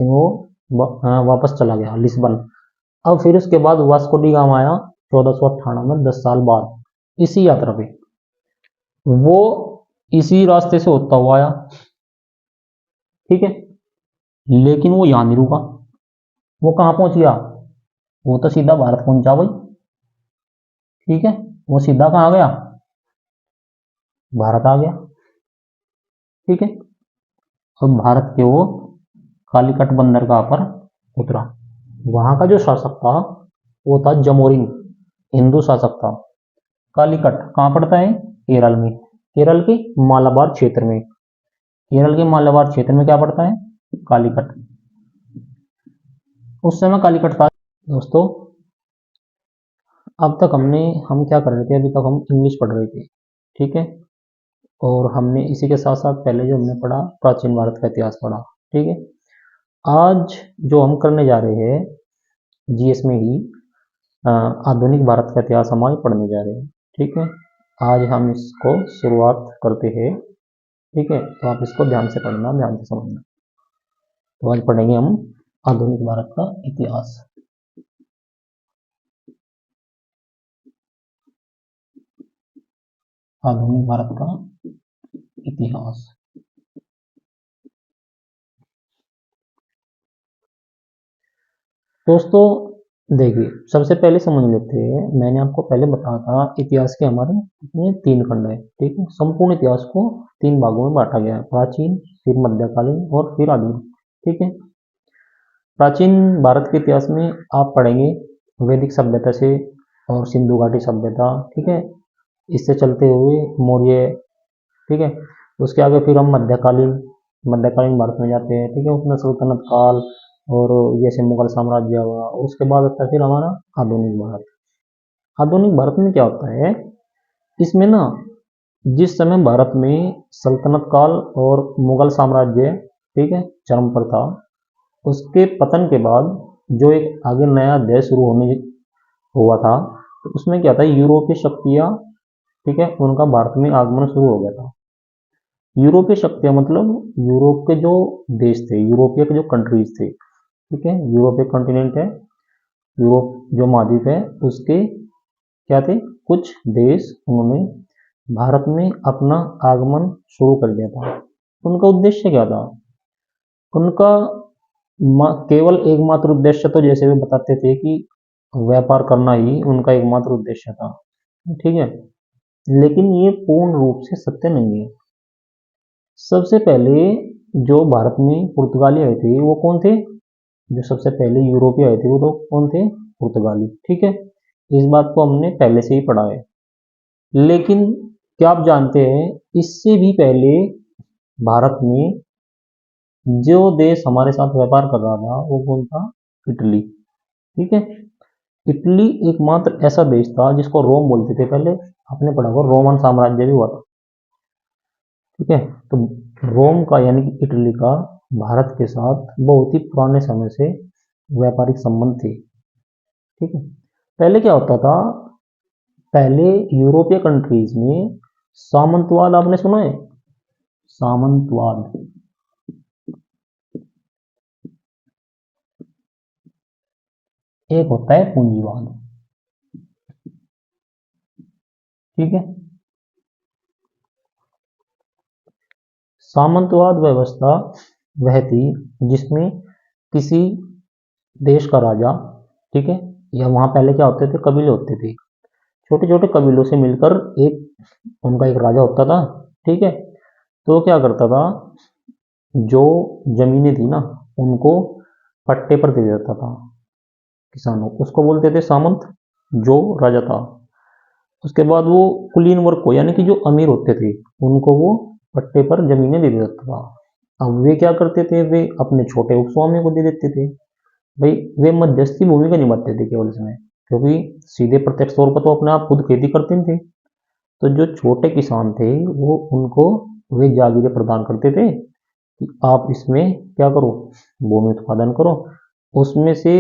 वो वापस चला गया लिस्बन। अब फिर उसके बाद वास्को डी गामा आया 1498 में, 10 साल बाद इसी यात्रा पे। वो इसी रास्ते से होता हुआ आया, ठीक है, लेकिन वो यहां नहीं रुका। वो कहाँ पहुंच गया? वो तो सीधा भारत पहुंचा भाई, ठीक है। वो सीधा कहाँ गया? भारत आ गया, ठीक है। अब भारत के वो कालीकट बंदरगाह पर उतरा। वहां का जो शासक था वो था जमोरिन, हिंदू शासक था। कालीकट कहाँ पड़ता है? केरल में। केरल के मालाबार क्षेत्र में। केरल के मालाबार क्षेत्र में क्या पड़ता है? कालीकट। उस समय कालीकट था। दोस्तों, अब तक हम क्या कर रहे थे? अभी तक हम इंग्लिश पढ़ रहे थे, ठीक है। और हमने इसी के साथ साथ पहले जो हमने पढ़ा प्राचीन भारत का इतिहास पढ़ा, ठीक है। आज जो हम करने जा रहे हैं जीएस में ही आधुनिक भारत का इतिहास हम आज पढ़ने जा रहे हैं, ठीक है। आज हम इसको शुरुआत करते हैं, ठीक है। तो आप इसको ध्यान से पढ़ना, ध्यान से समझना। तो आज पढ़ेंगे हम आधुनिक भारत का इतिहास। आधुनिक भारत का इतिहास। दोस्तों देखिए, सबसे पहले समझ लेते हैं, मैंने आपको पहले बताया था इतिहास के हमारे कितने 3 खंड है, ठीक है। संपूर्ण इतिहास को 3 भागों में बांटा गया है, प्राचीन, फिर मध्यकालीन और फिर आधुनिक, ठीक है। प्राचीन भारत के इतिहास में आप पढ़ेंगे वैदिक सभ्यता से और सिंधु घाटी सभ्यता, ठीक है, इससे चलते हुए मौर्य, ठीक है। उसके आगे फिर हम मध्यकालीन भारत में जाते हैं, ठीक है। उसमें सल्तनत काल और जैसे मुगल साम्राज्य हुआ। उसके बाद आता है फिर हमारा आधुनिक भारत। आधुनिक भारत में क्या होता है? इसमें ना, जिस समय भारत में सल्तनत काल और मुगल साम्राज्य, ठीक है, चरम पर था, उसके पतन के बाद जो एक आगे नया अध्याय शुरू होने हुआ था, तो उसमें क्या था? यूरोपीय शक्तियां, ठीक है, उनका भारत में आगमन शुरू हो गया था। यूरोपीय शक्तियां मतलब यूरोप के जो देश थे, यूरोपीय के जो कंट्रीज थे, ठीक है, यूरोपीय कॉन्टिनेंट है, यूरोप जो महाद्वीप है, उसके क्या थे? कुछ देश, उन्होंने भारत में अपना आगमन शुरू कर दिया था। उनका उद्देश्य क्या था? उनका केवल एकमात्र उद्देश्य, तो जैसे वे बताते थे कि व्यापार करना ही उनका एकमात्र उद्देश्य था, ठीक है। लेकिन ये पूर्ण रूप से सत्य नहीं है। सबसे पहले जो भारत में पुर्तगाली आए थे वो कौन थे? जो सबसे पहले यूरोपीय आए थे वो तो कौन थे? पुर्तगाली, ठीक है। इस बात को हमने पहले से ही पढ़ा है। लेकिन क्या आप जानते हैं, इससे भी पहले भारत में जो देश हमारे साथ व्यापार कर रहा था वो कौन था? इटली, ठीक है। इटली एकमात्र ऐसा देश था जिसको रोम बोलते थे पहले। आपने पढ़ा होगा रोमन साम्राज्य भी हुआ था, ठीक है। तो रोम का यानी कि इटली का भारत के साथ बहुत ही पुराने समय से व्यापारिक संबंध थे, ठीक है। पहले क्या होता था? पहले यूरोपीय कंट्रीज में सामंतवाद, आपने सुना है? सामंतवाद, एक होता है पूंजीवाद, ठीक है। सामंतवाद व्यवस्था वह थी जिसमें किसी देश का राजा, ठीक है, या वहां पहले क्या होते थे? कबीले होते थे। छोटे छोटे कबीलों से मिलकर एक उनका एक राजा होता था, ठीक है। तो क्या करता था? जो जमीनें थी ना, उनको पट्टे पर दे देता था किसानों, उसको बोलते थे सामंत, जो राजा था। उसके बाद वो कुलीन वर्ग को, यानी कि जो अमीर होते थे, उनको वो पट्टे पर जमीनें दे देता था। अब वे क्या करते थे? वे अपने छोटे उपस्वामी को दे देते थे। भाई, वे मध्यस्थी भूमिका निभाते थे केवल इसमें, क्योंकि सीधे प्रत्यक्ष तौर पर तो अपने आप खुद खेती करते थे। तो जो छोटे किसान थे वो उनको वे जागीरें प्रदान करते थे कि आप इसमें क्या करो? भूमि उत्पादन करो। उसमें से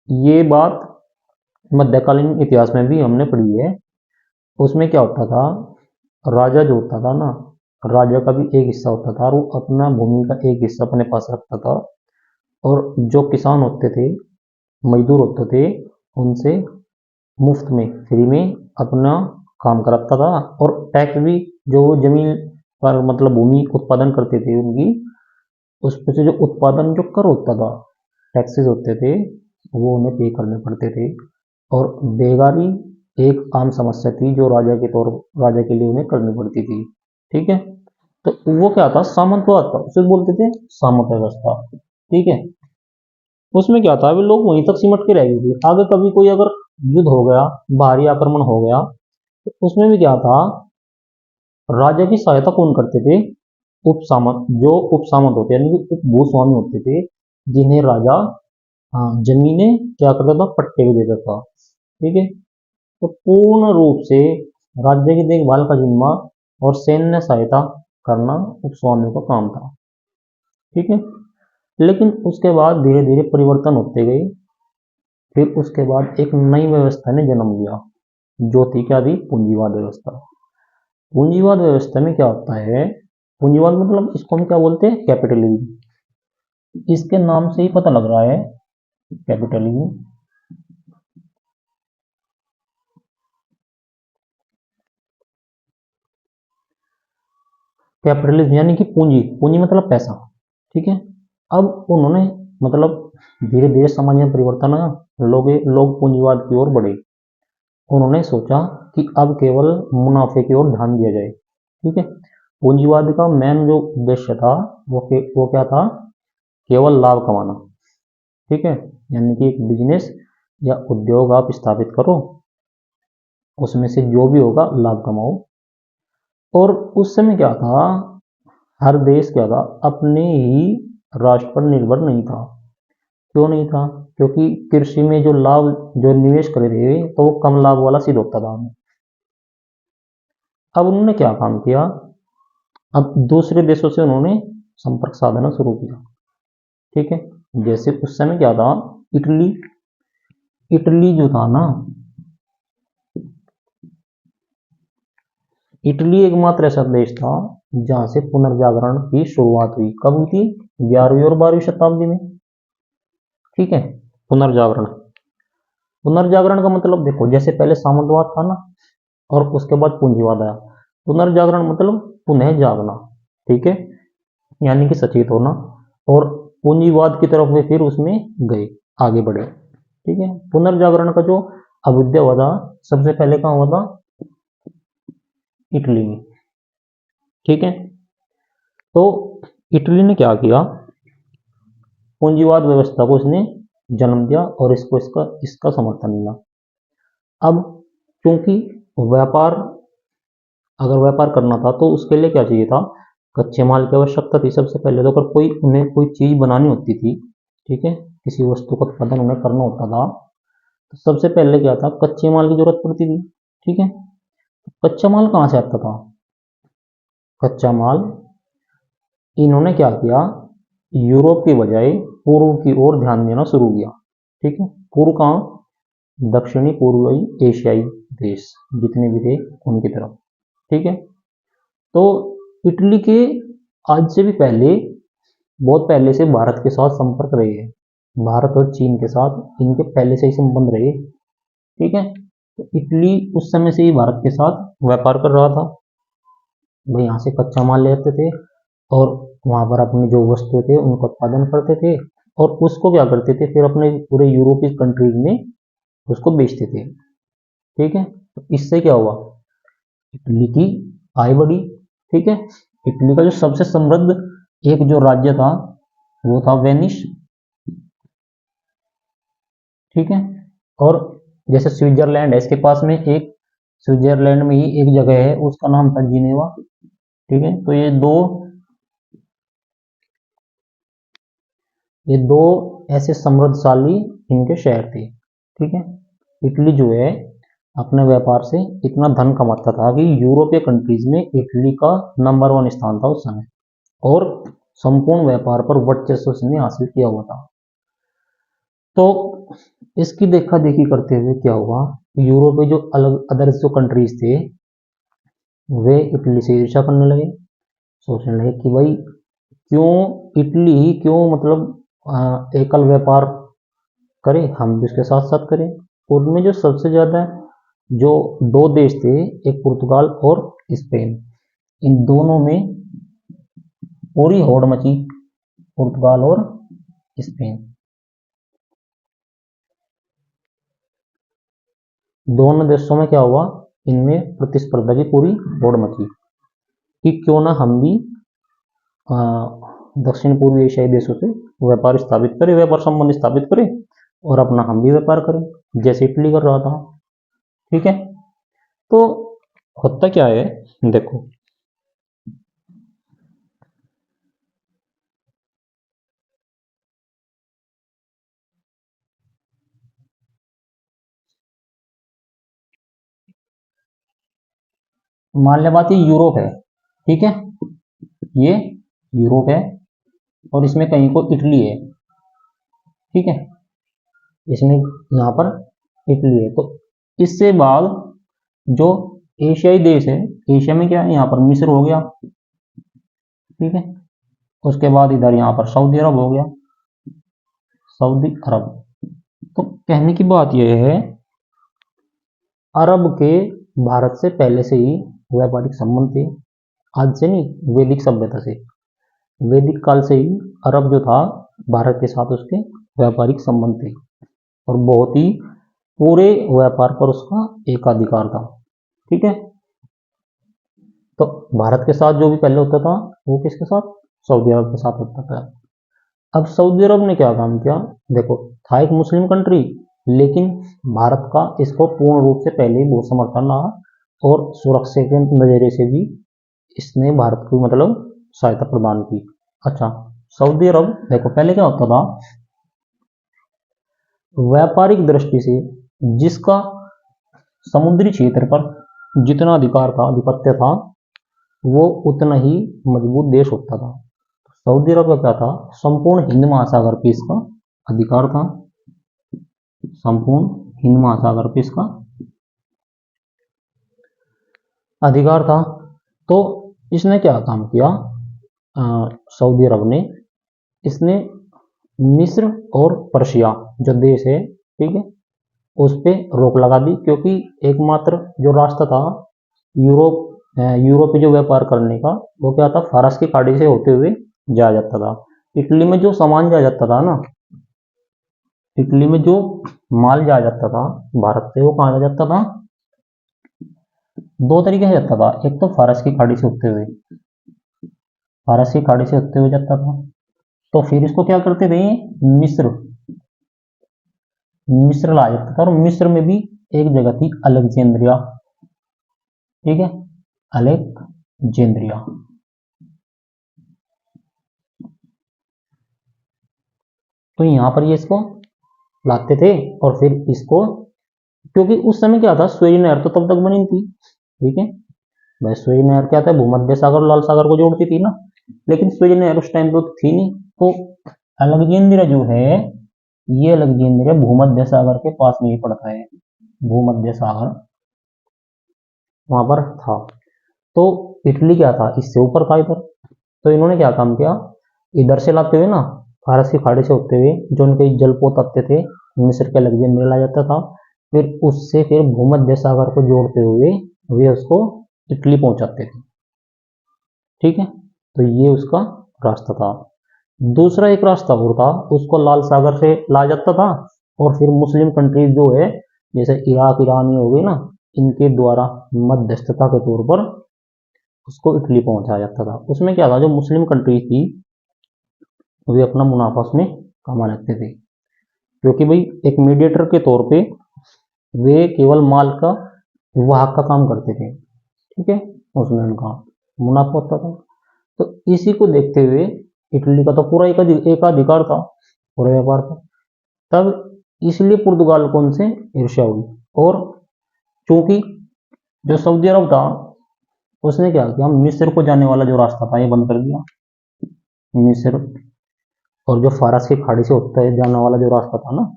ये बात मध्यकालीन इतिहास में भी हमने पढ़ी है। उसमें क्या होता था? राजा जो होता था ना, राजा का भी एक हिस्सा होता था और वो अपना भूमि का एक हिस्सा अपने पास रखता था। और जो किसान होते थे, मजदूर होते थे, उनसे मुफ्त में, फ्री में अपना काम कराता था। और टैक्स भी, जो वो जमीन पर मतलब भूमि उत्पादन करते थे उनकी, उस पर से जो उत्पादन जो कर होता था, टैक्सेस होते थे, वो उन्हें पे करने पड़ते थे। और बेगारी एक आम समस्या थी जो राजा के लिए उन्हें करनी पड़ती थी। ठीक है, तो वो क्या था, सामंतवाद था, उसे बोलते थे सामंत व्यवस्था। ठीक है, उसमें क्या था, अभी लोग वहीं तक सिमट के रह गए थे। आगे कभी कोई अगर युद्ध हो गया, बाहरी आक्रमण हो गया, तो उसमें भी क्या था, राजा की सहायता कौन करते थे, उपसामंत, जो उपसामंत होते हैं, यानी कि उपभूस्वामी होते थे, जिन्हें राजा, हाँ, जमीनें क्या करता था, पट्टे भी देता था। ठीक है, तो पूर्ण रूप से राज्य की देखभाल का जिम्मा और सैन्य सहायता करना उपस्वामियों का काम था। ठीक है, लेकिन उसके बाद धीरे धीरे परिवर्तन होते गए। फिर उसके बाद एक नई व्यवस्था ने जन्म लिया, जो थी क्या थी, पूंजीवाद व्यवस्था। पूंजीवाद व्यवस्था में क्या होता है, पूंजीवाद मतलब इसको हम क्या बोलते हैं, कैपिटलिज्म। इसके नाम से ही पता लग रहा है, कैपिटलिज्म। कैपिटलिज्म यानी कि पूंजी, पूंजी मतलब पैसा। ठीक है, अब उन्होंने मतलब धीरे धीरे समाज में परिवर्तन आया, लोग पूंजीवाद की ओर बढ़े। उन्होंने सोचा कि अब केवल मुनाफे की ओर ध्यान दिया जाए। ठीक है, पूंजीवाद का मेन जो उद्देश्य था, वो क्या था, केवल लाभ कमाना। ठीक है, यानी कि एक बिजनेस या उद्योग आप स्थापित करो, उसमें से जो भी होगा लाभ कमाओ। और उस समय क्या था, हर देश क्या था, अपने ही राष्ट्र पर निर्भर नहीं था। क्यों नहीं था, क्योंकि कृषि में जो लाभ, जो निवेश करे थे, तो वो कम लाभ वाला सिद्ध होता था। अब उन्होंने क्या काम किया, अब दूसरे देशों से उन्होंने संपर्क साधना शुरू किया। ठीक है, जैसे उस समय क्या था, इटली, इटली जो था ना, इटली एकमात्र ऐसा देश था जहां से पुनर्जागरण की शुरुआत हुई। कब हुई थी, 11वीं और 12वीं शताब्दी में। ठीक है, पुनर्जागरण, पुनर्जागरण का मतलब देखो, जैसे पहले सामंतवाद था ना, और उसके बाद पूंजीवाद आया। पुनर्जागरण मतलब पुनः जागना। ठीक है, यानी कि सचेत होना। और पूंजीवाद की तरफ वे फिर उसमें गए, आगे बढ़े। ठीक है, पुनर्जागरण का जो अभ्युदय हुआ था, सबसे पहले कहाँ हुआ था, इटली में। ठीक है, तो इटली ने क्या किया, पूंजीवाद व्यवस्था को इसने जन्म दिया, और इसको इसका इसका समर्थन मिला। अब क्योंकि व्यापार, अगर व्यापार करना था तो उसके लिए क्या चाहिए था, कच्चे माल की आवश्यकता थी सबसे पहले। तो अगर उन्हें कोई चीज बनानी होती थी, ठीक है, किसी वस्तु का उत्पादन उन्हें करना होता था, तो सबसे पहले क्या था, कच्चे माल की जरूरत पड़ती थी। ठीक है, कच्चा माल कहाँ से आता था, कच्चा माल इन्होंने क्या किया, यूरोप की बजाय पूर्व की ओर ध्यान देना शुरू किया। ठीक है, पूर्व कहाँ, दक्षिणी पूर्वी एशियाई देश जितने भी थे उनकी तरफ। ठीक है, तो इटली के आज से भी पहले, बहुत पहले से भारत के साथ संपर्क रहे हैं। भारत और चीन के साथ इनके पहले से ही संबंध रहे। ठीक है, तो इटली उस समय से ही भारत के साथ व्यापार कर रहा था। भाई यहाँ से कच्चा माल लेते थे, और वहां पर अपनी जो वस्तु थे उनका उत्पादन करते थे, और उसको क्या करते थे, फिर अपने पूरे यूरोपीय कंट्रीज में उसको बेचते थे। ठीक है, तो इससे क्या हुआ, इटली की आय बढ़ी। ठीक है, इटली का जो सबसे समृद्ध एक जो राज्य था, वो था वेनिस। ठीक है, और जैसे स्विट्जरलैंड है इसके पास में, एक स्विट्जरलैंड में ही एक जगह है, उसका नाम था जिनेवा। ठीक है, तो ये दो ऐसे समृद्धशाली इनके शहर थे। ठीक है, इटली जो है अपने व्यापार से इतना धन कमाता था कि यूरोपीय कंट्रीज में इटली का नंबर 1 स्थान था उस समय, और संपूर्ण व्यापार पर वर्चस्व उसने हासिल किया हुआ था। तो इसकी देखा देखी करते हुए क्या हुआ, यूरोप में जो अलग अदर जो कंट्रीज थे, वे इटली से ईर्ष्या करने लगे। सोचने लगे कि भाई क्यों, इटली ही क्यों, मतलब एकल व्यापार करें, हम भी उसके साथ साथ करें। उनमें जो सबसे ज़्यादा जो दो देश थे, एक पुर्तगाल और स्पेन, इन दोनों में पूरी होड़ मची, पुर्तगाल और स्पेन। दोनों देशों में क्या हुआ, इनमें प्रतिस्पर्धा की पूरी होड़ मची कि क्यों ना हम भी दक्षिण पूर्वी एशियाई देशों से व्यापार स्थापित करें, व्यापार संबंध स्थापित करें और अपना हम भी व्यापार करें, जैसे इटली कर रहा था। ठीक है, तो होता क्या है, देखो मान लिया बात ये यूरोप है, ठीक है, ये यूरोप है और इसमें कहीं को इटली है, ठीक है, इसमें यहाँ पर इटली है। तो इससे बाद जो एशियाई देश है, एशिया में क्या है, यहाँ पर मिस्र हो गया, ठीक है, उसके बाद इधर यहाँ पर सऊदी अरब हो गया, सऊदी अरब। तो कहने की बात यह है, अरब के भारत से पहले से ही व्यापारिक संबंध थे, आज से नहीं, वैदिक सभ्यता से, वैदिक काल से ही अरब जो था भारत के साथ उसके व्यापारिक संबंध थे और बहुत ही पूरे व्यापार पर उसका एकाधिकार था। ठीक है, तो भारत के साथ जो भी पहले होता था वो किसके साथ, सऊदी अरब के साथ होता था। अब सऊदी अरब ने क्या काम किया, देखो था एक मुस्लिम कंट्री, लेकिन भारत का इसको पूर्ण रूप से पहले ही बहुत समर्थन रहा और सुरक्षा के नजरिए से भी इसने भारत को मतलब सहायता प्रदान की। अच्छा, सऊदी अरब देखो पहले क्या होता था, व्यापारिक दृष्टि से जिसका समुद्री क्षेत्र पर जितना अधिकार था, आधिपत्य था, वो उतना ही मजबूत देश होता था। सऊदी अरब का क्या था, संपूर्ण हिंद महासागर पे इसका अधिकार था, संपूर्ण हिंद महासागर पे इसका अधिकार था। तो इसने क्या काम किया, सऊदी अरब ने, इसने मिस्र और पर्शिया जो देश है, ठीक है, उस पर रोक लगा दी, क्योंकि एकमात्र जो रास्ता था यूरोप पे जो व्यापार करने का, वो क्या था, फारस की खाड़ी से होते हुए जाया जाता था। इटली में जो सामान जाया जाता था ना, इटली में जो माल जाया जाता था भारत से, वो कहाँ जाया जाता था, दो तरीके से जाता था, एक तो फारस की खाड़ी से होते हुए, फारस की खाड़ी से होते हुए जाता था। तो फिर इसको क्या करते थे, मिस्र मिस्र ला जाता था, और मिस्र में भी एक जगह थी अलेक्जेंद्रिया, ठीक है, अलेक्जेंद्रिया। तो यहाँ पर ये इसको लाते थे और फिर इसको, क्योंकि उस समय क्या था, सुएज नहर तो तब तक बनी थी, ठीक है, भाई सुएज नहर क्या था, भूमध्य सागर और लाल सागर को जोड़ती थी ना, लेकिन सुएज नहर उस टाइम तो थी नहीं। तो अलेक्जेंद्रिया जो है, ये अलेक्जेंद्रिया भूमध्य सागर के पास में ही पड़ता है, भूमध्य सागर वहां पर था। तो इटली क्या था, इससे ऊपर था इधर। तो इन्होंने क्या काम किया, इधर से लाते हुए ना, फारस की खाड़ी से होते हुए जो उनके जलपोत आते थे, मिस्र के अलेक्जेंड्रिया लाया जाता था, फिर उससे फिर भूमध्य सागर को जोड़ते हुए वे उसको इटली पहुंचाते थे। ठीक है, तो ये उसका रास्ता था। दूसरा एक रास्ता और था, उसको लाल सागर से लाया जाता था और फिर मुस्लिम कंट्रीज जो है, जैसे इराक ईरान हो गई ना, इनके द्वारा मध्यस्थता के तौर पर उसको इटली पहुंचाया जाता था। उसमें क्या था, जो मुस्लिम कंट्री थी वे अपना मुनाफा उसमें कमा लेते थे, क्योंकि भाई एक मीडिएटर के तौर पे वे केवल माल का वाहक का काम करते थे, ठीक है, उसमें उनका मुनाफा होता था। तो इसी को देखते हुए इटली का तो पूरा एक अधिकार था पूरे व्यापार का। तब इसलिए पुर्तगाल को उनसे ईर्ष्या हुई, और चूंकि जो सऊदी अरब था उसने क्या किया, मिस्र को जाने वाला जो रास्ता था ये बंद कर दिया, मिस्र और जो फारस की खाड़ी से होता है जाने वाला जो रास्ता था ना,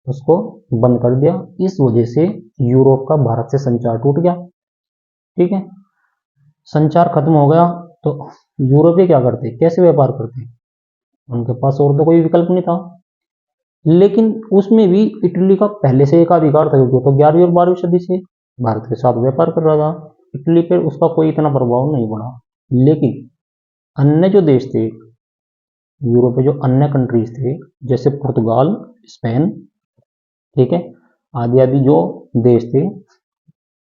उसको बंद कर दिया। इस वजह से यूरोप का भारत से संचार टूट गया। ठीक है, संचार खत्म हो गया, तो यूरोपीय क्या करते, कैसे व्यापार करते, उनके पास और तो कोई विकल्प नहीं था। लेकिन उसमें भी इटली का पहले से एकाधिकार था, क्योंकि तो 11वीं और 12वीं सदी से भारत के साथ व्यापार कर रहा था। इटली पे उसका कोई इतना प्रभाव नहीं पड़ा। लेकिन अन्य जो देश थे, यूरोप में जो अन्य कंट्रीज थे, जैसे पुर्तगाल, स्पेन, ठीक है, आदि आदि जो देश थे,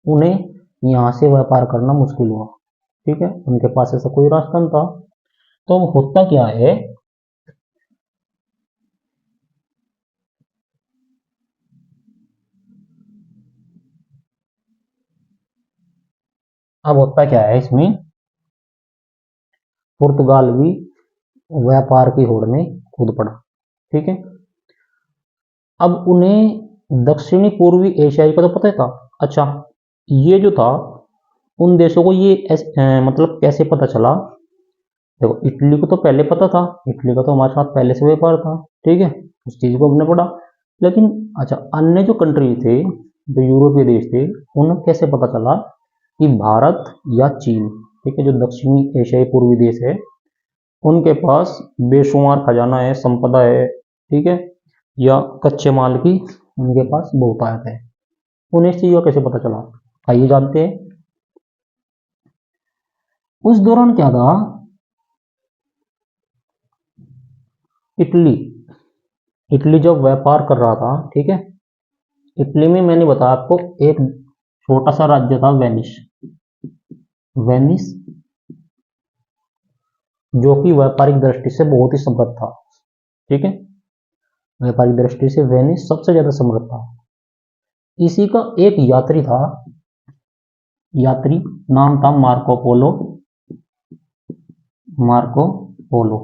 उन्हें यहाँ से व्यापार करना मुश्किल हुआ। ठीक है, उनके पास ऐसा कोई रास्ता नहीं था। तो अब होता क्या है, अब होता क्या है इसमें, पुर्तगाल भी व्यापार की होड़ में कूद पड़ा। ठीक है, अब उन्हें दक्षिणी पूर्वी एशियाई का तो पता ही था। अच्छा, ये जो था, उन देशों को ये मतलब कैसे पता चला? देखो, इटली को तो पहले पता था, इटली का तो हमारे साथ पहले से व्यापार था। ठीक है, उस चीज को हमने पढ़ा। लेकिन अच्छा, अन्य जो कंट्री थे, जो यूरोपीय देश थे, उन्हें कैसे पता चला कि भारत या चीन, ठीक है, जो दक्षिणी एशियाई पूर्वी देश है, उनके पास बेशुमार खजाना है, संपदा है, ठीक है, या कच्चे माल की उनके पास बहुतायत है? उन्हें इस चीज का कैसे पता चला? आइए जानते हैं। उस दौरान क्या था, इटली इटली जब व्यापार कर रहा था, ठीक है, इटली में मैंने बताया आपको, एक छोटा सा राज्य था वेनिस। वेनिस जो कि व्यापारिक दृष्टि से बहुत ही समृद्ध था। ठीक है, व्यापारिक दृष्टि से वेनिस सबसे ज्यादा समृद्ध था। इसी का एक यात्री था, यात्री नाम था मार्को पोलो। मार्को पोलो,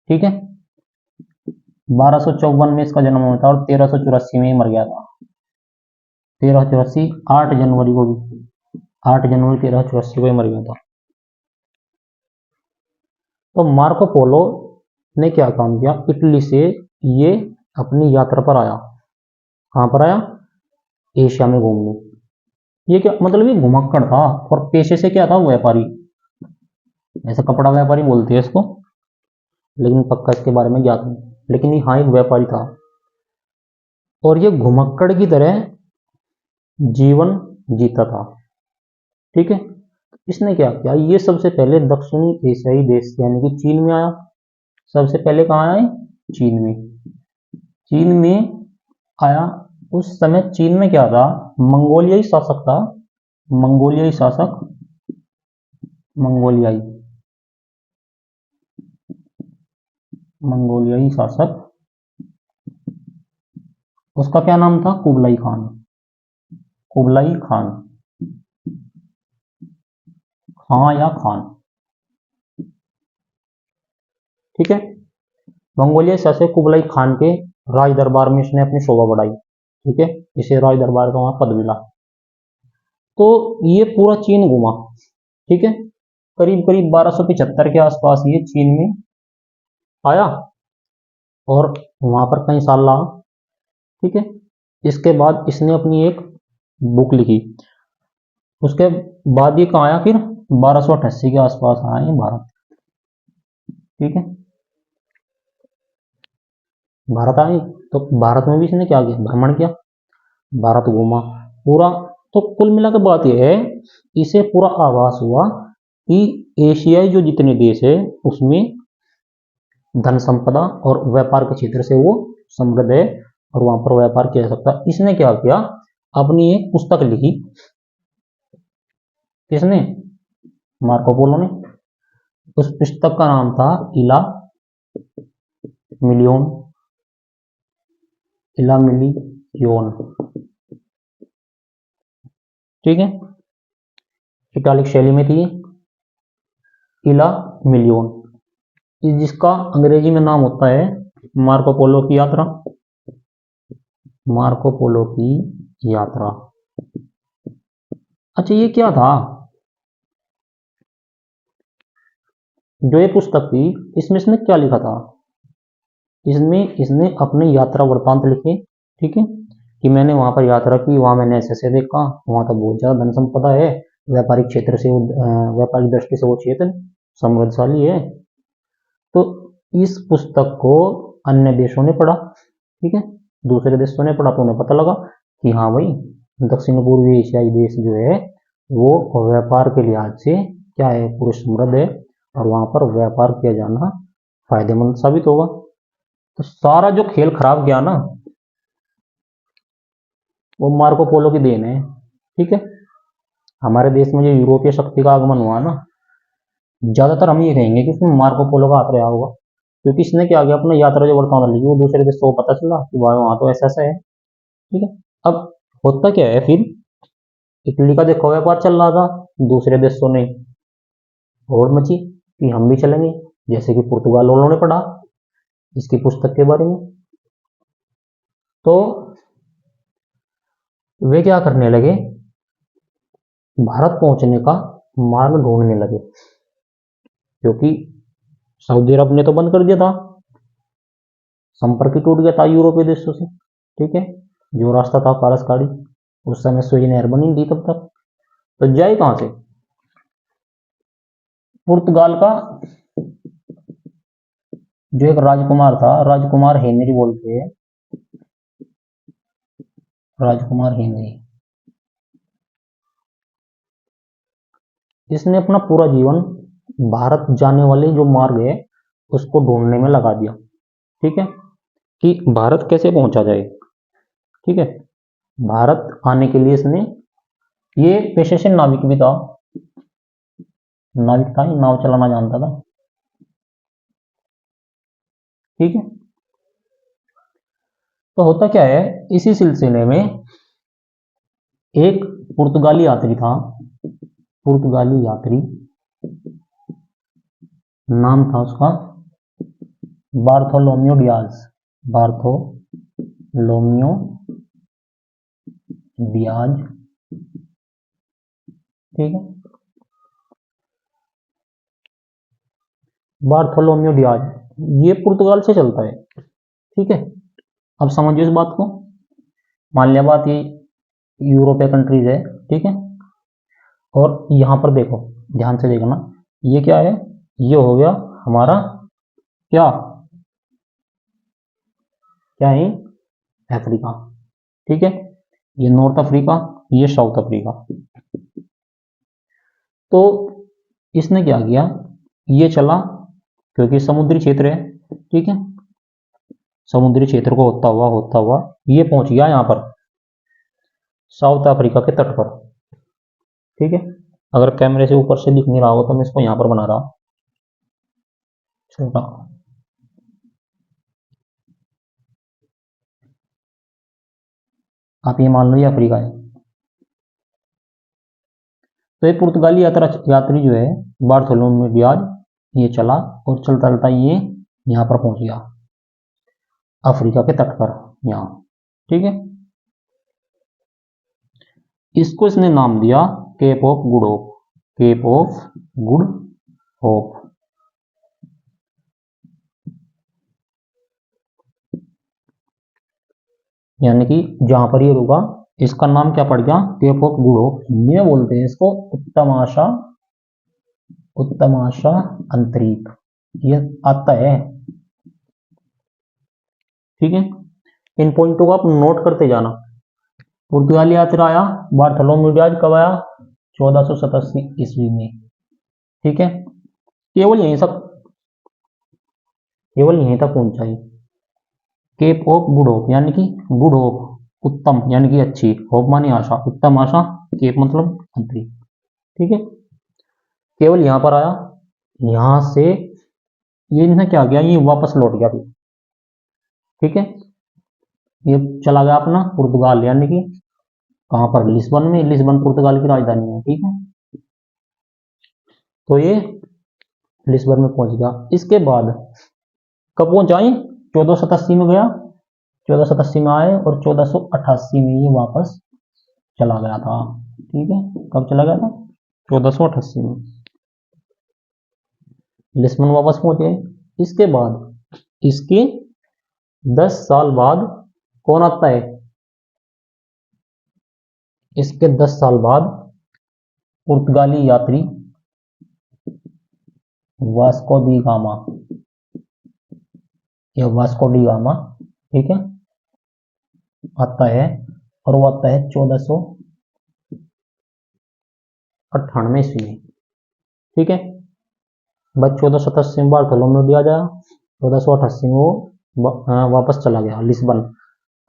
ठीक है, 1254 में इसका जन्म हुआ था और 1384 में ही मर गया था। 1384, 8 जनवरी को भी, 8 जनवरी 1384 को ही मर गया था। तो मार्को पोलो ने क्या काम किया, इटली से ये अपनी यात्रा पर आया। कहां पर आया? एशिया में घूमने। ये क्या मतलब, ये घुमक्कड़ था और पेशे से क्या था, व्यापारी। ऐसे कपड़ा व्यापारी बोलते हैं इसको, लेकिन पक्का इसके बारे में ज्ञात नहीं। लेकिन ये हाँ, एक व्यापारी था और ये घुमक्कड़ की तरह जीवन जीता था। ठीक है, इसने क्या किया, ये सबसे पहले दक्षिणी एशियाई देश यानी कि चीन में आया। सबसे पहले कहाँ आया? चीन में। चीन में आया। उस समय चीन में क्या था, मंगोलियाई शासक था। मंगोलियाई शासक, मंगोलियाई मंगोलियाई शासक, उसका क्या नाम था? Kublai Khan. कुबलाई खान, खां या खान, ठीक है। मंगोलियाई शासक कुबलाई खान के राज दरबार में इसने अपनी शोभा बढ़ाई। ठीक है, इसे राज दरबार का वहां पद मिला। तो ये पूरा चीन घूमा। ठीक है, करीब करीब 1275 के आसपास ये चीन में आया और वहां पर कई साल रहा। ठीक है, इसके बाद इसने अपनी एक बुक लिखी। उसके बाद ये कहाँ आया फिर? 1288 के आसपास आया ये भारत। ठीक है, भारत आए तो भारत में भी इसने क्या किया, भ्रमण किया, भारत घूमा पूरा। तो कुल मिलाकर बात यह है, इसे पूरा आभास हुआ कि एशियाई जो जितने देश है उसमें धन संपदा और व्यापार के क्षेत्र से वो समृद्ध है और वहां पर व्यापार किया जा सकता है। इसने क्या किया, अपनी एक पुस्तक लिखी। किसने? मार्को पोलो ने। उस पुस्तक का नाम था इला मिलियन। इला मिलियन, ठीक है, इटालिक शैली में थी। इला मिलियन, जिसका अंग्रेजी में नाम होता है मार्को पोलो की यात्रा। मार्को पोलो की यात्रा। अच्छा, ये क्या था, जो ये पुस्तक थी, इसमें इसने क्या लिखा था? इसमें इसने अपने यात्रा वृतांत लिखे। ठीक है, कि मैंने वहां पर यात्रा की, वहां मैंने ऐसे ऐसे देखा, वहां तो बहुत ज्यादा धन संपदा है, व्यापारिक क्षेत्र से व्यापारिक दृष्टि से वो चेतन समृद्धशाली है। तो इस पुस्तक को अन्य देशों ने पढ़ा, ठीक है, दूसरे देशों ने पढ़ा, तो उन्हें पता लगा कि हाँ भाई दक्षिण पूर्वी एशियाई देश जो है वो व्यापार के लिहाज से क्या है, पूरे समृद्ध है, और वहां पर व्यापार किया जाना फायदेमंद साबित होगा। तो सारा जो खेल खराब गया ना, वो मार्को पोलो की देन है, ठीक है। हमारे देश में जो यूरोपीय शक्ति का आगमन हुआ ना, ज्यादातर हम ये कहेंगे कि इसमें मार्को पोलो का हाथ रहा होगा, क्योंकि इसने क्या किया, अपना यात्रा जो वर्तमान लिखी वो दूसरे देशों को पता चला कि वहां तो ऐसा ऐसा है, ठीक है। अब होता क्या है फिर, इटली का देखो व्यापार चल रहा था, दूसरे देशों ने होड़ मची कि हम भी चलेंगे, जैसे कि पुर्तगाल वालों ने पढ़ा इसकी पुस्तक के बारे में, तो वे क्या करने लगे, भारत पहुंचने का मार्ग ढूंढने लगे, क्योंकि सऊदी अरब ने तो बंद कर दिया था, संपर्क ही टूट गया था यूरोपीय देशों से, ठीक है। जो रास्ता था पारस खाड़ी, उस समय सुएज नहर बनी थी तब तक, तो जाए कहां से, पुर्तगाल का जो एक राजकुमार था, राजकुमार हेनरी बोलते हैं, राजकुमार हेनरी, इसने अपना पूरा जीवन भारत जाने वाले जो मार्ग है उसको ढूंढने में लगा दिया, ठीक है, कि भारत कैसे पहुंचा जाए, ठीक है। भारत आने के लिए इसने, ये पेशे से नाविक भी था, नाविक था, नाव चलाना जानता था, ठीक है। तो होता क्या है, इसी सिलसिले में एक पुर्तगाली यात्री था, पुर्तगाली यात्री, नाम था उसका बार्थोलोम्यो डियाज, बार्थोलोम्यो डियाज, ठीक है, बार्थोलोम्यो डियाज, ये पुर्तगाल से चलता है, ठीक है। अब समझिए इस बात को, मान लिया बात ये यूरोपीय कंट्रीज है, ठीक है, और यहां पर देखो, ध्यान से देखना, ये क्या है, ये हो गया हमारा क्या, क्या है, अफ्रीका, ठीक है, ये नॉर्थ अफ्रीका, ये साउथ अफ्रीका। तो इसने क्या किया, ये चला, क्योंकि समुद्री क्षेत्र है, ठीक है, समुद्री क्षेत्र को होता हुआ ये पहुंच गया यहाँ पर साउथ अफ्रीका के तट पर, ठीक है। अगर कैमरे से ऊपर से दिख नहीं रहा हो तो मैं इसको यहाँ पर बना रहा हूँ छोटा, आप ये मान लो ये अफ्रीका है। तो ये पुर्तगाली यात्री जो है बार्थोलोम्यू डियाज, ये चला और चलता चलता ये यहाँ पर पहुंच गया, अफ्रीका के तट पर, यहाँ, ठीक है। इसको इसने नाम दिया Cape of Good Hope, Cape of Good Hope, यानी कि जहां पर ये रुका इसका नाम क्या पड़ गया, Cape of Good Hope. Hindi में बोलते हैं इसको उत्तम आशा, उत्तम आशा अंतरिक, ये आता है, ठीक है। इन पॉइंटों को आप नोट करते जाना। पुर्तगाली यात्रा आया, बार्थोलोम्यू डियाज कब आया, 1487 ईस्वी में, ठीक है। केवल यहीं तक, केवल यहीं तक पहुंचा है। केप ऑफ गुड होप यानी कि गुड होप उत्तम यानी कि अच्छी, होप मानी आशा, उत्तम आशा, केप मतलब अंतरिक, ठीक है। केवल यहां पर आया, यहां से ये इन्हें क्या किया, ये वापस लौट गया फिर, ठीक है। ये चला गया अपना पुर्तगाल, यानी कि कहां पर, लिस्बन में, लिस्बन पुर्तगाल की राजधानी है, ठीक है। तो ये लिस्बन में पहुंच गया, इसके बाद कब पहुंचा, 1487 में गया, 1487 में आए और 1488 में ये वापस चला गया था, ठीक है। कब चला गया था, 1488 में लिस्बन वापस पहुंचे। इसके बाद इसके 10 साल बाद कौन आता है, इसके 10 साल बाद पुर्तगाली यात्री वास्को दी गामा, ये वास्को डी गामा, ठीक है, आता है, और वो आता है 1498 ईस्वी में, ठीक है। बस 1487 में बार्थोलोमेव डी आ जाया, 1488 में वो वापस चला गया लिस्बन।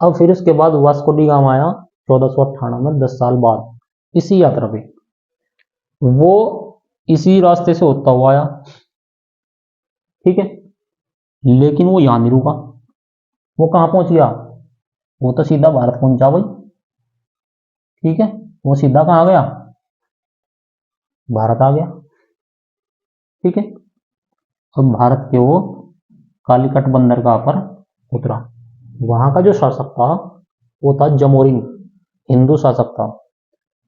अब फिर उसके बाद वास्को डी गामा आया 1498 में, 10 साल बाद इसी यात्रा पे। वो इसी रास्ते से होता हुआ आया, ठीक है, लेकिन वो यहां नहीं रुका। वो कहां पहुंच गया? वो तो सीधा भारत पहुंचा भाई, ठीक है। वो सीधा कहां गया? भारत आ गया, ठीक है। अब भारत के वो कालीकट बंदरगाह पर उतरा। वहां का जो शासक था वो था जमोरिन, हिंदू शासक था।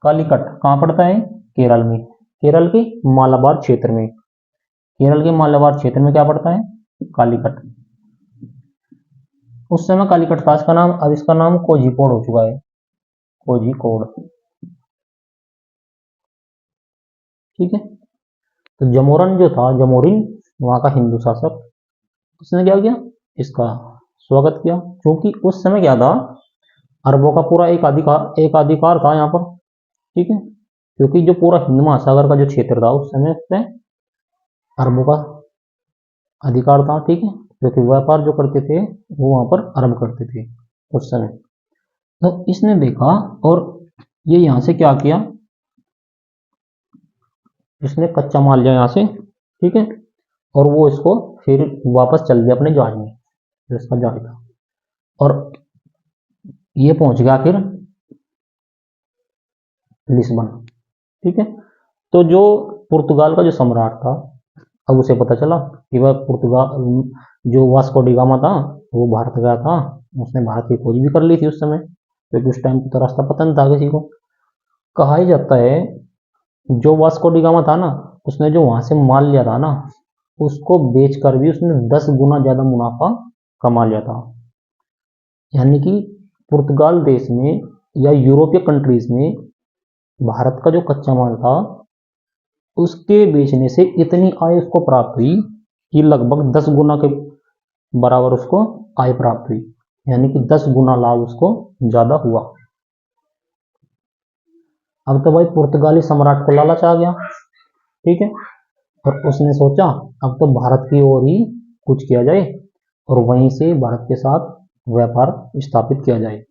कालीकट कहां पड़ता है? केरल में, केरल के मालाबार क्षेत्र में। केरल के मालाबार क्षेत्र में क्या पड़ता है? कालीकट। उस समय कालीकट था, इसका नाम, अब इसका नाम कोझिकोड हो चुका है, कोझिकोड, ठीक है। तो जमोरन जो था, जमोरिन, वहां का हिंदू शासक, उसने क्या किया? इसका स्वागत किया, क्योंकि उस समय क्या था, अरबों का पूरा एक अधिकार था यहाँ पर, ठीक है। क्योंकि जो पूरा हिंद महासागर का जो क्षेत्र था उस समय उस पर अरबों का अधिकार था, ठीक है। क्योंकि व्यापार जो करते थे वो वहां पर अरब करते थे उस समय। तो इसने देखा और ये यहाँ से क्या किया, इसने कच्चा माल लिया यहाँ से, ठीक है, और वो इसको फिर वापस चल दिया अपने जहाज में, जो इसका जहाज था, और ये पहुंच गया फिर लिस्बन, ठीक है। तो जो पुर्तगाल का जो सम्राट था, अब उसे पता चला कि वह पुर्तगाल, जो वास्को डी गामा था वो भारत गया था, उसने भारत की खोज भी कर ली थी उस समय, क्योंकि उस टाइम तो रास्ता पता नहीं था किसी को। कहा ही जाता है जो वास्को डी गामा था ना, उसने जो वहां से माल लिया था ना, उसको बेचकर भी उसने 10 गुना ज्यादा मुनाफा कमा लिया था। यानी कि पुर्तगाल देश में या यूरोपीय कंट्रीज में भारत का जो कच्चा माल था उसके बेचने से इतनी आय उसको प्राप्त हुई कि लगभग 10 गुना के बराबर उसको आय प्राप्त हुई, यानी कि 10 गुना लाभ उसको ज्यादा हुआ। अब तो भाई पुर्तगाली सम्राट को लालच आ गया, ठीक है, और उसने सोचा अब तो भारत की ओर ही कुछ किया जाए और वहीं से भारत के साथ व्यापार स्थापित किया जाए,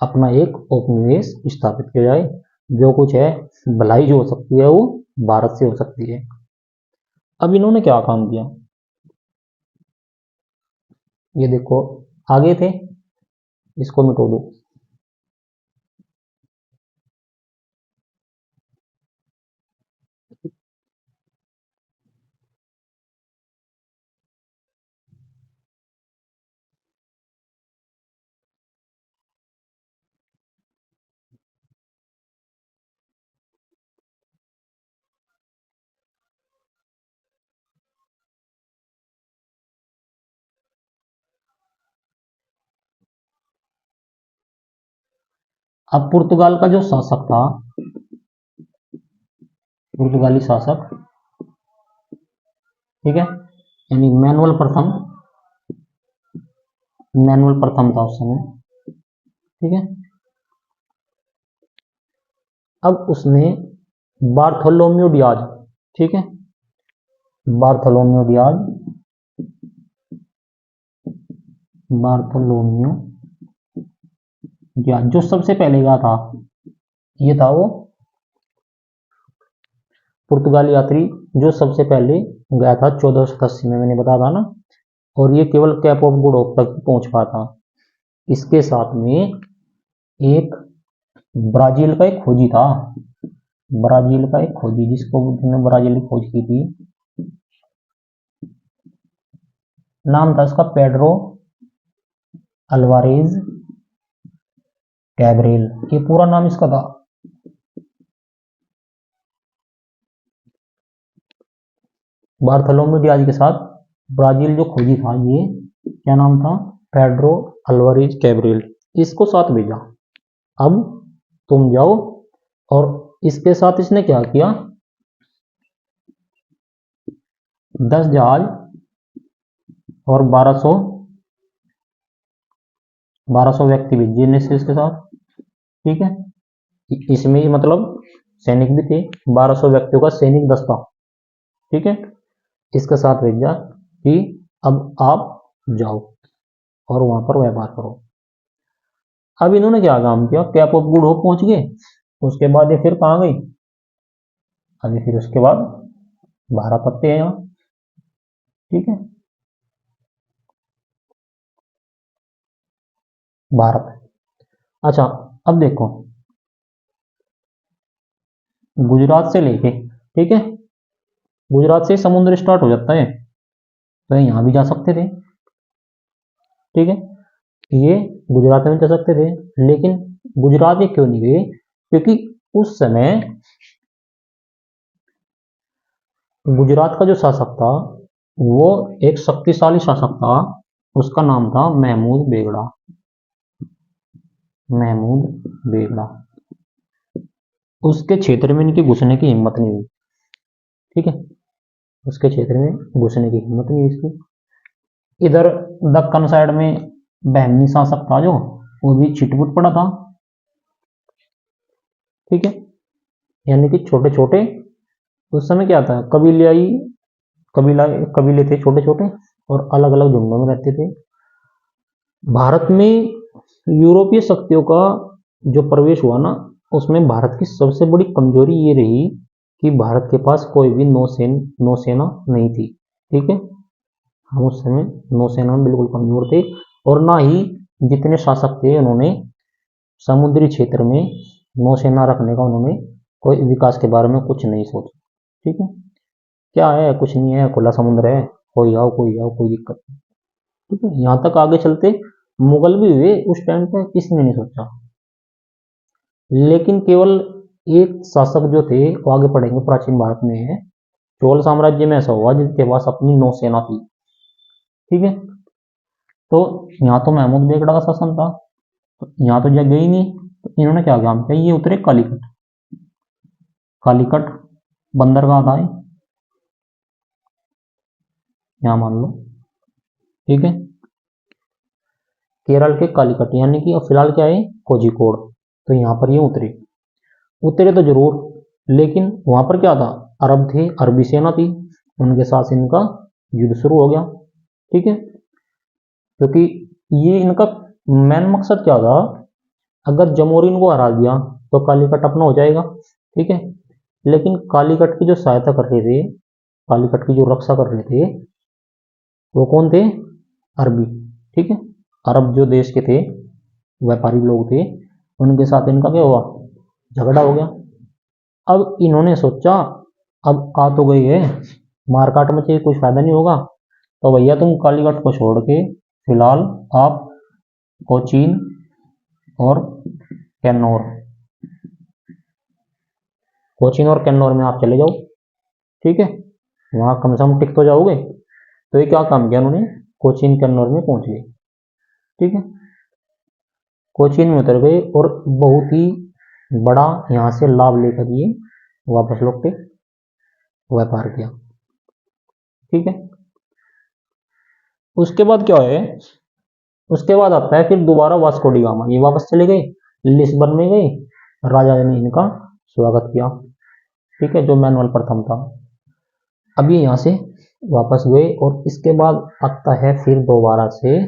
अपना एक उपनिवेश स्थापित किया जाए, जो कुछ है भलाई जो हो सकती है वो भारत से हो सकती है। अब इन्होंने क्या काम किया, ये देखो, आगे थे, इसको मिटो दो। अब पुर्तगाल का जो शासक था, पुर्तगाली शासक, ठीक है, यानी मैनुअल प्रथम था उस समय, ठीक है। अब उसने बार्थोलोम्यू डियाज, ठीक है, बार्थोलोम्यू डियाज, बार्थोलोम्यू डियाज जो सबसे पहले गया था, ये था वो पुर्तगाली यात्री जो सबसे पहले गया था 1487 में, मैंने बताया था ना, और ये केवल कैप ऑफ गुड होप तक पहुंच पाया था। इसके साथ में एक ब्राजील का एक खोजी था, ब्राजील का एक खोजी जिसको ने ब्राजील की खोज की थी, नाम था उसका पेड्रो अल्वारेज कैब्रेल, ये पूरा नाम इसका था। बार्थोलोम्यू डियाज के साथ ब्राजील जो खोजी था, ये क्या नाम था? पेड्रो अल्वारेज कैब्रेल, इसको साथ भेजा। अब तुम जाओ, और इसके साथ इसने क्या किया, 10 जहाज और 1200 1200 व्यक्ति भी जेनेसिस के साथ, ठीक है। इसमें मतलब सैनिक भी थे, 1200 व्यक्तियों का सैनिक दस्ता, ठीक है। इसके साथ भेजा कि अब आप जाओ और वहां पर व्यापार करो। अब इन्होंने क्या काम किया, कैप ऑफ गुड होप पहुंच गए। उसके बाद ये फिर कहाँ गई, अभी फिर उसके बाद भारत आते हैं यहाँ, ठीक है। भारत, अच्छा, अब देखो गुजरात से लेके, ठीक है, गुजरात से समुद्र स्टार्ट हो जाता है, तो यहाँ भी जा सकते थे, ठीक है। ये गुजरात में जा सकते थे, लेकिन गुजरात में क्यों नहीं गए, क्योंकि उस समय गुजरात का जो शासक था वो एक शक्तिशाली शासक था, उसका नाम था महमूद बेगड़ा, महमूद बेगड़ा। उसके क्षेत्र में इनकी घुसने की हिम्मत नहीं हुई, ठीक है, उसके क्षेत्र में घुसने की हिम्मत नहीं हुई इसकी। इधर दक्कन साइड में बहमनी शासक था जो, वो भी छिटपुट पड़ा था, ठीक है। यानी कि छोटे छोटे, उस समय क्या था, कबीलाई, कबीला कबीले थे छोटे छोटे, और अलग अलग झुंडों में रहते थे। भारत में यूरोपीय शक्तियों का जो प्रवेश हुआ ना, उसमें भारत की सबसे बड़ी कमजोरी ये रही कि भारत के पास कोई भी नौसेना नहीं थी, ठीक है। हम उस समय नौसेना में बिल्कुल कमजोर थे, और ना ही जितने शासक थे उन्होंने समुद्री क्षेत्र में नौसेना रखने का उन्होंने कोई विकास के बारे में कुछ नहीं सोचा, ठीक है। क्या है, कुछ नहीं है, खुला समुद्र है, कोई आओ कोई दिक्कत नहीं, ठीक है। यहाँ तक आगे चलते मुगल भी हुए उस टाइम पे, किसी ने नहीं सोचा। लेकिन केवल एक शासक जो थे, वो आगे पढ़ेंगे प्राचीन भारत में है, चोल साम्राज्य में ऐसा हुआ जिनके पास अपनी नौसेना थी, ठीक है। तो यहाँ तो महमूद बेगड़ा का शासन था, तो यहाँ तो जगह ही नहीं, तो इन्होंने क्या काम किया, ये उतरे कालीकट, कालीकट बंदरगाह था यहाँ मान लो, ठीक है। केरल के कालीकट, यानी कि फिलहाल क्या है, कोझिकोड। तो यहाँ पर ये उतरे, उतरे तो जरूर, लेकिन वहां पर क्या था, अरब थे, अरबी सेना थी, उनके साथ इनका युद्ध शुरू हो गया, ठीक है। क्योंकि ये इनका मेन मकसद क्या था, अगर जमोरिन को हरा दिया तो कालीकट अपना हो जाएगा, ठीक है। लेकिन कालीकट की जो सहायता कर रहे थे, कालीकट की जो रक्षा कर रहे थे, वो कौन थे, अरबी, ठीक है। अरब जो देश के थे, व्यापारी लोग थे, उनके साथ इनका क्या हुआ, झगड़ा हो गया। अब इन्होंने सोचा, अब आ तो गई है, मारकाट में चाहिए कुछ फायदा नहीं होगा, तो भैया तुम कालीकट को छोड़ के फिलहाल आप कोचीन और कैन्नौर, कोचीन और कैन्नौर में आप चले जाओ, ठीक है। वहां कम से कम टिक तो जाओगे। तो ये क्या काम किया उन्होंने, कोचीन कैन्नौर में पहुंच गए, ठीक है। कोचीन में उतर गए और बहुत ही बड़ा यहाँ से लाभ लेकर ये वापस लौटे, व्यापार किया, ठीक है। उसके बाद क्या है, उसके बाद आता है फिर दोबारा वास्को डी गामा, ये वापस चले गए, लिस्बन में गए, राजा ने इनका स्वागत किया, ठीक है, जो मैनुअल प्रथम था। अब ये यहाँ से वापस गए, और इसके बाद आता है फिर दोबारा से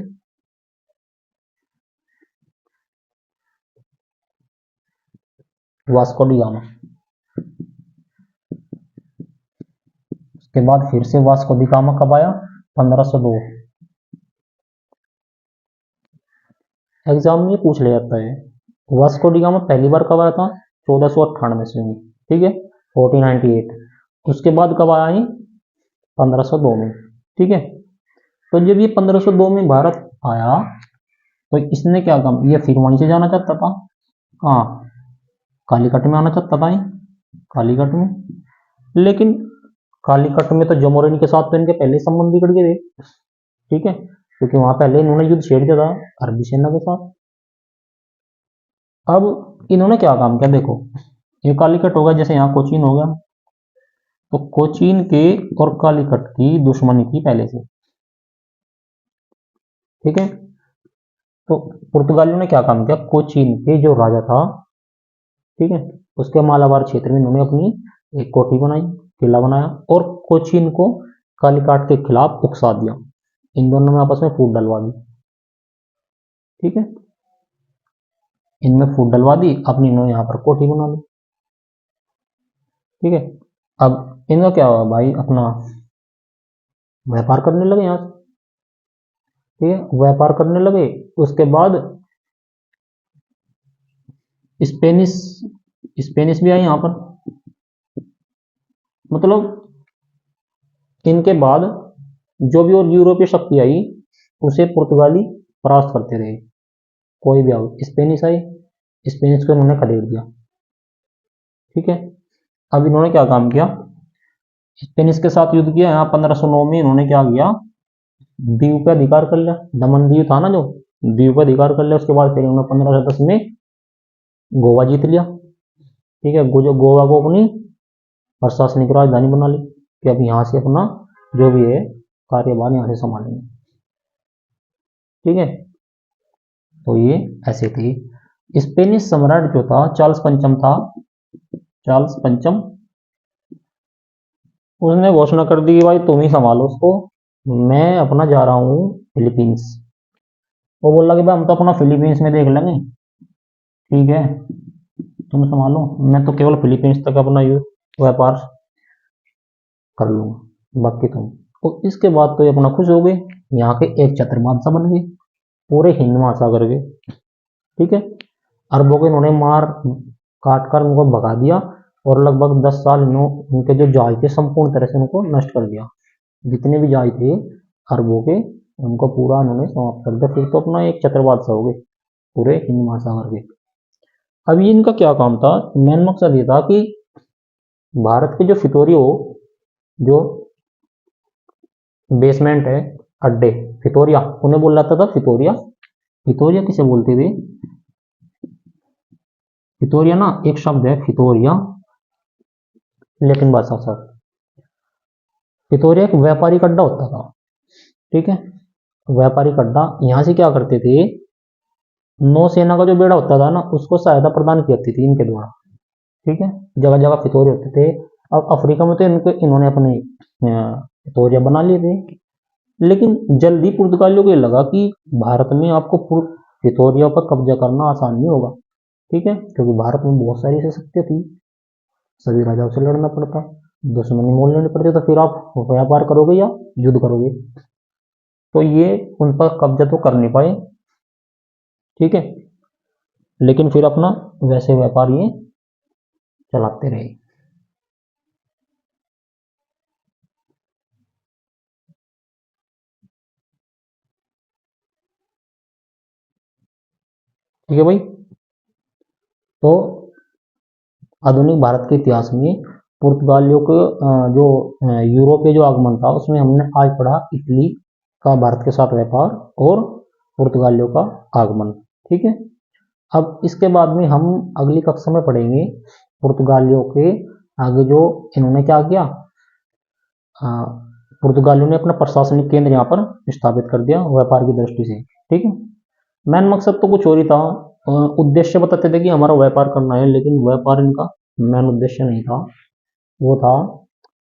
वास्को डी गामा। उसके बाद फिर से वास्को डी गामा कब आया, 1502। एग्जाम में पूछ लिया जाता है, वास्को डी गामा पहली बार कब आया था, 1498 में, ठीक है, 1498। उसके बाद कब आया ये, 1502 में, ठीक है। तो जब ये 1502 में भारत आया, तो इसने क्या काम, ये फिर वहीं से जाना चाहता था, हाँ, कालीकट में आना चाहता था ये, कालीकट में। लेकिन कालीकट में तो जमोरिन के साथ तो इनके पहले संबंध बिगड़ गए थे, ठीक है, क्योंकि वहां पहले इन्होंने युद्ध छेड़ दिया था अरबी सेना के साथ। अब इन्होंने क्या काम किया, देखो ये कालीकट होगा, जैसे यहाँ कोचीन हो गया, तो कोचीन के और कालीकट की दुश्मनी थी पहले से, ठीक है। तो पुर्तगालियों ने क्या काम किया, कोचीन के जो राजा था, ठीक है, उसके मालाबार क्षेत्र में इन्होंने अपनी एक कोठी बनाई, किला बनाया और कोचीन को कालीकाट के खिलाफ उकसा दिया। इन दोनों में आपस में फूट डलवा दी, ठीक है, इनमें फूट डलवा दी, अपनी इन्होंने यहाँ पर कोठी बना ली, ठीक है। अब इनका क्या हुआ भाई, अपना व्यापार करने लगे यहाँ से, ठीक है, व्यापार करने लगे। उसके बाद स्पेनिश स्पेनिश भी आई यहाँ पर, मतलब इनके बाद जो भी और यूरोपीय शक्ति आई उसे पुर्तगाली परास्त करते रहे, कोई भी आओ। स्पेनिश आई, स्पेनिश को इन्होंने खदेड़ दिया, ठीक है। अब इन्होंने क्या काम किया, स्पेनिश के साथ युद्ध किया। यहाँ 1509 में इन्होंने क्या किया, दीव पे अधिकार कर लिया, दमन दीव था ना जो, दीव पे अधिकार कर लिया। उसके बाद फिर इन्होंने 1510 में गोवा जीत लिया, ठीक है, जो गोवा को अपनी प्रशासनिक राजधानी बना ली कि अब यहाँ से अपना जो भी है कार्यभार यहाँ से संभालेंगे, ठीक है। तो ये ऐसे थी। स्पेनिश सम्राट जो था चार्ल्स पंचम था, चार्ल्स पंचम, उसने घोषणा कर दी कि भाई तुम ही संभालो उसको, मैं अपना जा रहा हूँ फिलीपींस। वो बोल रहा कि भाई हम तो अपना फिलीपींस में देख लेंगे, ठीक है, तुम संभालो, मैं तो केवल फिलीपींस तक अपना व्यापार कर लूंगा, बाकी तुम। तो इसके बाद तो ये अपना खुश हो गए, यहाँ के एक छत्र बादशाह बन गए पूरे हिंद महासागर के, ठीक है। अरबों को इन्होंने मार काट कर उनको भगा दिया और लगभग 10 साल इनके जो जहाज थे संपूर्ण तरह से उनको नष्ट कर दिया। जितने भी जहाज थे अरबों के उनको पूरा इन्होंने समाप्त कर दिया। फिर तो अपना एक छत्र बादशाह हो गए पूरे हिंद महासागर के। अब ये इनका क्या काम था, मेन मकसद ये था कि भारत के जो फितोरियो, जो बेसमेंट है, अड्डे, फितोरिया, उन्हें बोला जाता था फितोरिया। फितोरिया किसे बोलते थे, फितोरिया ना एक शब्द है, फितोरिया लेकिन भाषा सर, फितोरिया एक व्यापारिक अड्डा होता था, ठीक है, व्यापारिक अड्डा। यहाँ से क्या करते थे, नौसेना का जो बेड़ा होता था ना उसको सहायता प्रदान की जाती थी इनके द्वारा, ठीक है, जगह जगह फितोरिया होते थे। अब अफ्रीका में तो इन्होंने अपने फितोरिया बना लिए थे, लेकिन जल्दी पुर्तगालियों को ये लगा कि भारत में आपको फितोरिया पर कब्जा करना आसान नहीं होगा, ठीक है, क्योंकि भारत में बहुत सारी ऐसी शक्तियां थी, सभी राजाओं से लड़ना पड़ता, दुश्मनी मोल लेनी पड़ती, तो फिर आप व्यापार करोगे या युद्ध करोगे। तो ये उन पर कब्जा तो कर नहीं पाए, ठीक है, लेकिन फिर अपना वैसे व्यापार ये चलाते रहे। ठीक है भाई, तो आधुनिक भारत के इतिहास में पुर्तगालियों के जो यूरोपीय जो आगमन था उसमें हमने आज पढ़ा इटली का भारत के साथ व्यापार और पुर्तगालियों का आगमन, ठीक है। अब इसके बाद में हम अगली कक्षा में पढ़ेंगे पुर्तगालियों के आगे जो इन्होंने क्या किया, पुर्तगालियों ने अपना प्रशासनिक केंद्र यहाँ पर स्थापित कर दिया व्यापार की दृष्टि से, ठीक है। मेन मकसद तो कुछ और ही था, उद्देश्य बताते थे कि हमारा व्यापार करना है, लेकिन व्यापार इनका मेन उद्देश्य नहीं था, वो था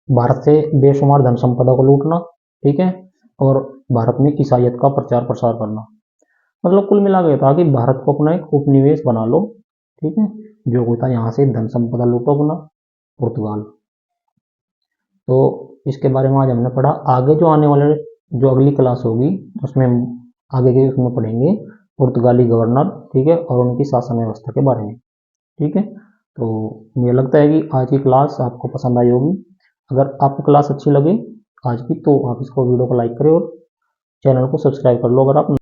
भारत से बेशुमार धन संपदा को लूटना, ठीक है, और भारत में ईसाइयत का प्रचार प्रसार करना। मतलब कुल मिला के था कि भारत को अपना एक उपनिवेश बना लो, ठीक है, जो होता है यहाँ से धन संपदा लूटो अपना पुर्तगाल। तो इसके बारे में आज हमने पढ़ा। आगे जो आने वाले जो अगली क्लास होगी उसमें हम आगे के उसमें पढ़ेंगे पुर्तगाली गवर्नर, ठीक है, और उनकी शासन व्यवस्था के बारे में, ठीक है। तो मुझे लगता है कि आज की क्लास आपको पसंद आई होगी। अगर आपको क्लास अच्छी लगे आज की तो आप इसको वीडियो को लाइक करें और चैनल को सब्सक्राइब कर लो अगर आप